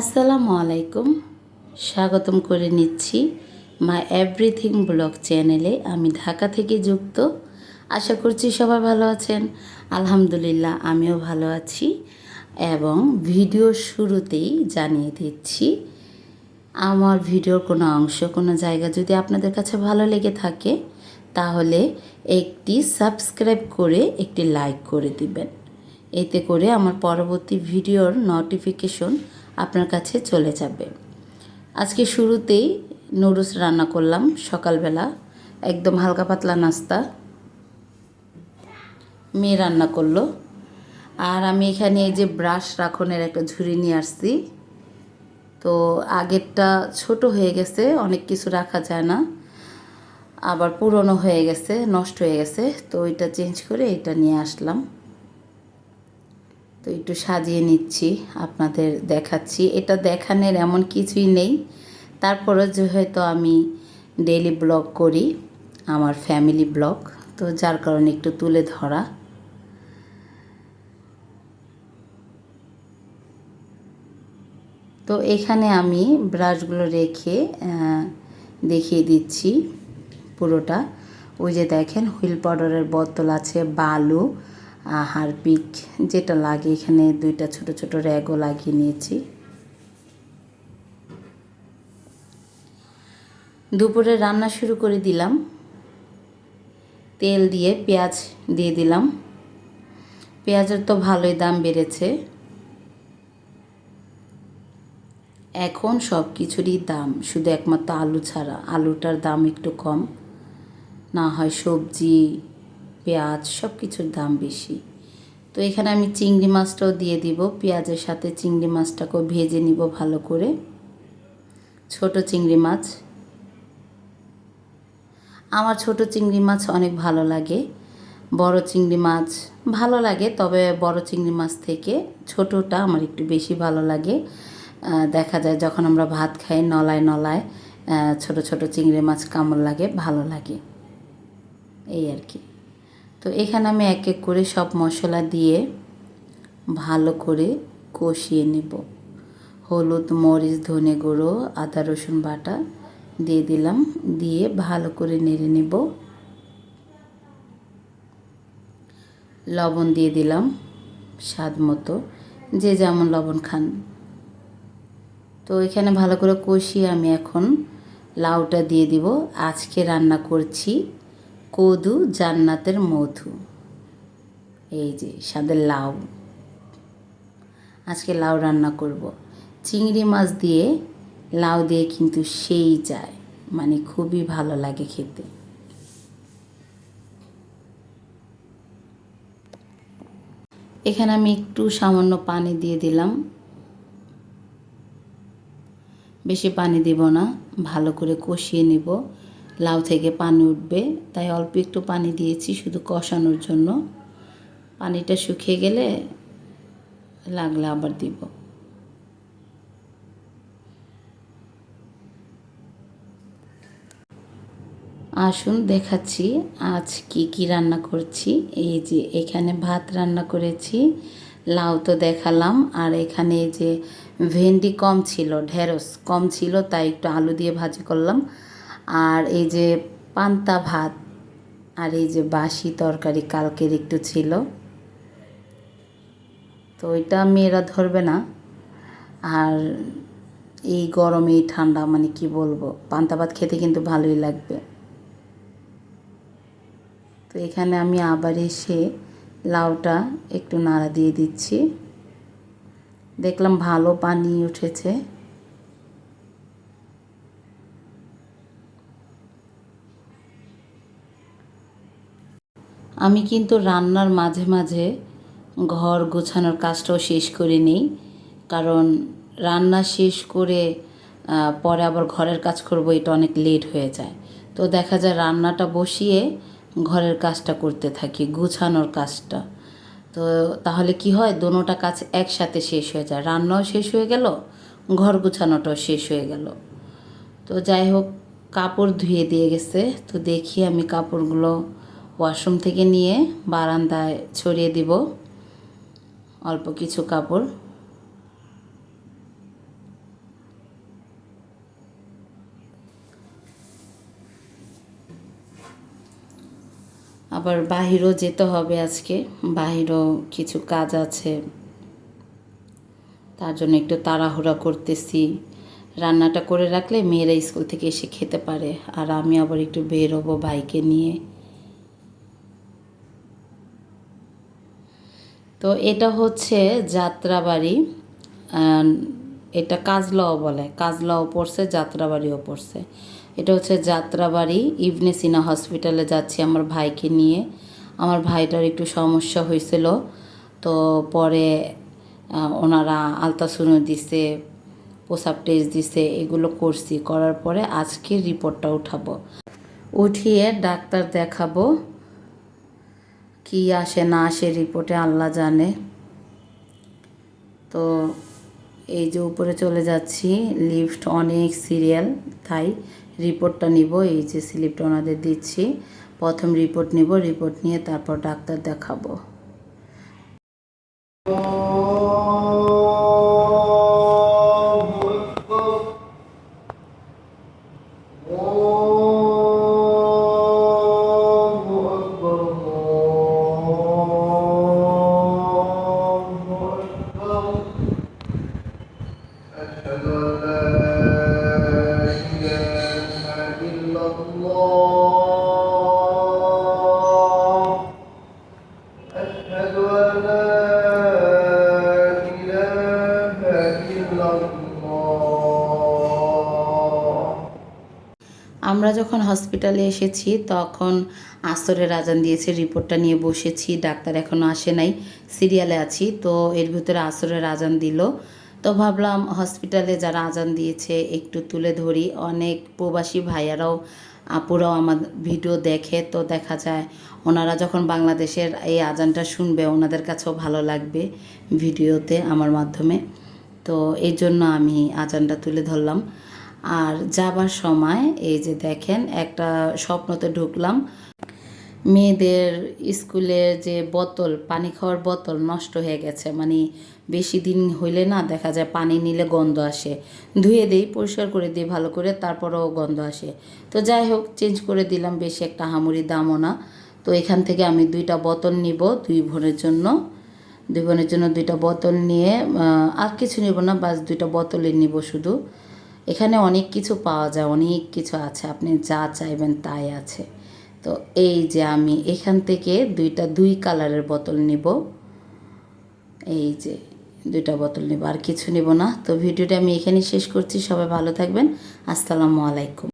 আসসালামু আলাইকুম। স্বাগতম করে নিচ্ছি মাই এভরিথিং ব্লগ চ্যানেলে। আমি ঢাকা থেকে যুক্ত। আশা করছি সবাই ভালো আছেন। আলহামদুলিল্লাহ আমিও ভালো আছি। এবং ভিডিওর শুরুতেই জানিয়ে দিচ্ছি, আমার ভিডিওর কোনো অংশ, কোনো জায়গা যদি আপনাদের কাছে ভালো লেগে থাকে তাহলে একটি সাবস্ক্রাইব করে একটি লাইক করে দিবেন। এতে করে আমার পরবর্তী ভিডিওর নোটিফিকেশন আপনার কাছে চলে যাবে। আজকে শুরুতেই নুডলস রান্না করলাম সকালবেলা, একদম হালকা পাতলা নাস্তা। মেয়ে রান্না করলো। আর আমি এখানে এই যে ব্রাশ রাখনের একটা ঝুড়ি নিয়ে আসছি। তো আগেরটা ছোট হয়ে গেছে, অনেক কিছু রাখা যায় না, আবার পুরনো হয়ে গেছে, নষ্ট হয়ে গেছে। তো ওইটা চেঞ্জ করে এটা নিয়ে আসলাম। তো একটু সাজিয়ে নিচ্ছি, আপনাদের দেখাচ্ছি। এটা দেখানোর এমন কিছুই নেই, তারপরে যে হয়তো আমি ডেইলি ব্লগ করি, আমার ফ্যামিলি ব্লগ, তো যার কারণে একটু তুলে ধরা। তো এখানে আমি ব্রাশগুলো রেখে দেখিয়ে দিচ্ছি পুরোটা। ওই যে দেখেন হুইল পাউডারের বোতল আছে, বালু, হারপিক যেটা লাগে, এখানে দুইটা ছোট ছোট র্যাগও লাগিয়ে নিয়েছি। দুপুরে রান্না শুরু করে দিলাম। তেল দিয়ে পেঁয়াজ দিয়ে দিলাম। পেঁয়াজের তো ভালোই দাম বেড়েছে এখন, সব কিছুরই দাম, শুধু একমাত্র আলু ছাড়া। আলুটার দাম একটু কম, না হয় সবজি, পেঁয়াজ সব কিছুর দাম বেশি। তো এখানে আমি চিংড়ি মাছটাও দিয়ে দিব। পেঁয়াজের সাথে চিংড়ি মাছটাকেও ভেজে নিব ভালো করে। ছোট চিংড়ি মাছ, আমার ছোট চিংড়ি মাছ অনেক ভালো লাগে। বড় চিংড়ি মাছ ভালো লাগে, তবে বড় চিংড়ি মাছ থেকে ছোটটা আমার একটু বেশি ভালো লাগে। দেখা যায় যখন আমরা ভাত খাই, নলায় নলায় ছোট ছোট চিংড়ি মাছ কামড় লাগে, ভালো লাগে, এই আর কি। তো এখানে আমি এক এক করে সব মশলা দিয়ে ভালো করে কষিয়ে নেব। হলুদ, মরিচ, ধনে গুঁড়ো, আদা রসুন বাটা দিয়ে দিলাম, দিয়ে ভালো করে নেড়ে নেব। লবণ দিয়ে দিলাম স্বাদ মতো, যে যেমন লবণ খান। তো এখানে ভালো করে কষিয়ে আমি এখন লাউটা দিয়ে দিব। আজকে রান্না করছি কদু জান্নাতের মধু, এই যে স্বাদের লাউ। আজকে লাউ রান্না করব। চিংড়ি মাছ দিয়ে লাউ দিয়ে কিন্তু সেই যায়, মানে খুবই ভালো লাগে খেতে। এখানে আমি একটু সামান্য পানি দিয়ে দিলাম, বেশি পানি দিব না, ভালো করে কষিয়ে নেব। লাউ থেকে পানি উঠবে, তাই অল্প একটু পানি দিয়েছি শুধু কষানোর জন্য। পানিটা শুকিয়ে গেলে লাগলে আবার দিব। আসুন দেখাচ্ছি আজ কি কি রান্না করছি। এই যে এখানে ভাত রান্না করেছি, লাউ তো দেখালাম, আর এখানে এই যে ভেন্ডি কম ছিল, ঢেঁড়স কম ছিল, তাই একটু আলু দিয়ে ভাজি করলাম। আর এই যে পান্তা ভাত, আর এই যে বাসি তরকারি কালকের একটু ছিল, তো ওইটা মেয়েরা ধরবে না। আর এই গরমে এই ঠান্ডা, মানে কি বলবো, পান্তা ভাত খেতে কিন্তু ভালোই লাগবে। তো এখানে আমি আবার এসে লাউটা একটু নাড়া দিয়ে দিচ্ছি। দেখলাম ভালো পানি উঠেছে। আমি কিন্তু রান্নার মাঝে মাঝে ঘর গোছানোর কাজটাও শেষ করে নিই, কারণ রান্না শেষ করে পরে আবার ঘরের কাজ করব, এটা অনেক লেট হয়ে যায়। তো দেখা যায় রান্নাটা বসিয়ে ঘরের কাজটা করতে থাকি, গুছানোর কাজটা। তো তাহলে কি হয়, দোনোটা কাজ একসাথে শেষ হয়ে যায়, রান্নাও শেষ হয়ে গেল, ঘর গুছানোটাও শেষ হয়ে গেল। তো যাই হোক, কাপড় ধুয়ে দিয়ে গেছে, তো দেখি আমি কাপড়গুলো ওয়াশরুম থেকে নিয়ে বারান্দায় ছড়িয়ে দিব, অল্প কিছু কাপড়। আবার বাহিরও যেতে হবে আজকে, বাহিরও কিছু কাজ আছে, তার জন্য একটু তাড়াহুড়া করতেছি। রান্নাটা করে রাখলে মেয়েরা স্কুল থেকে এসে খেতে পারে, আর আমি আবার একটু বের হবো ভাইকে নিয়ে। তো এটা হচ্ছে যাত্রাবাড়ি, এটা কাজলাও বলে, কাজলাও পড়ছে, যাত্রাবাড়িও পড়ছে। এটা হচ্ছে যাত্রাবাড়ি। ইবনে সিনা হসপিটালে যাচ্ছি আমার ভাইকে নিয়ে। আমার ভাইটার একটু সমস্যা হয়েছিল, তো পরে ওনারা আলট্রাসাউন্ড দিছে, প্রসাব টেস্ট দিছে, এগুলো করছি, করার পরে আজকে রিপোর্টটা উঠাবো, উঠিয়ে ডাক্তার দেখাবো। কি আসে না আসে রিপোর্টে আল্লাহ জানে। তো এই যে উপরে চলে যাচ্ছি, লিফট অনেক সিরিয়াল, তাই রিপোর্টটা নিব। এই যে স্লিপটা ওনাদের দিচ্ছি, প্রথম রিপোর্ট নিব, রিপোর্ট নিয়ে তারপর ডাক্তার দেখাবো। আমরা যখন হসপিটালে এসেছি তখন আসরের আজান দিয়েছে, রিপোর্টটা নিয়ে বসেছি, ডাক্তার এখনও আসে নাই, সিরিয়ালে আছি। তো এর ভিতরে আসরের আজান দিল, তো ভাবলাম হসপিটালে যারা আজান দিয়েছে একটু তুলে ধরি। অনেক প্রবাসী ভাইয়ারাও আপুরাও আমার ভিডিও দেখে, তো দেখা যায় ওনারা যখন বাংলাদেশের এই আজানটা শুনবে ওনাদের কাছেও ভালো লাগবে ভিডিওতে আমার মাধ্যমে। তো এই জন্য আমি আজানটা তুলে ধরলাম। আর যাবার সময় এই যে দেখেন, একটা স্বপ্নতে ঢুকলাম। মেয়েদের স্কুলের যে বোতল, পানি খাওয়ার বোতল নষ্ট হয়ে গেছে, মানে বেশি দিন হইলে না দেখা যায় পানি নিলে গন্ধ আসে, ধুয়ে দিই, পরিষ্কার করে দিই ভালো করে, তারপরেও গন্ধ আসে। তো যাই হোক, চেঞ্জ করে দিলাম, বেশি একটা হামুরি দামও না। তো এখান থেকে আমি 2টা বোতল নিব, 2 বোনের জন্য, 2 বোনের জন্য 2টা বোতল নিয়ে আর কিছু নেব না, বাস 2টা বোতলই নিব শুধু। এখানে অনেক কিছু পাওয়া যায়, অনেক কিছু আছে, আপনি যা চাইবেন তাই আছে। তো এই যে আমি এখান থেকে 2 কালারের বোতল নিব, এই যে 2টা বোতল নিব, আর কিছু নিব না। তো ভিডিওটা আমি এখানেই শেষ করছি, সবাই ভালো থাকবেন, আসসালামু আলাইকুম।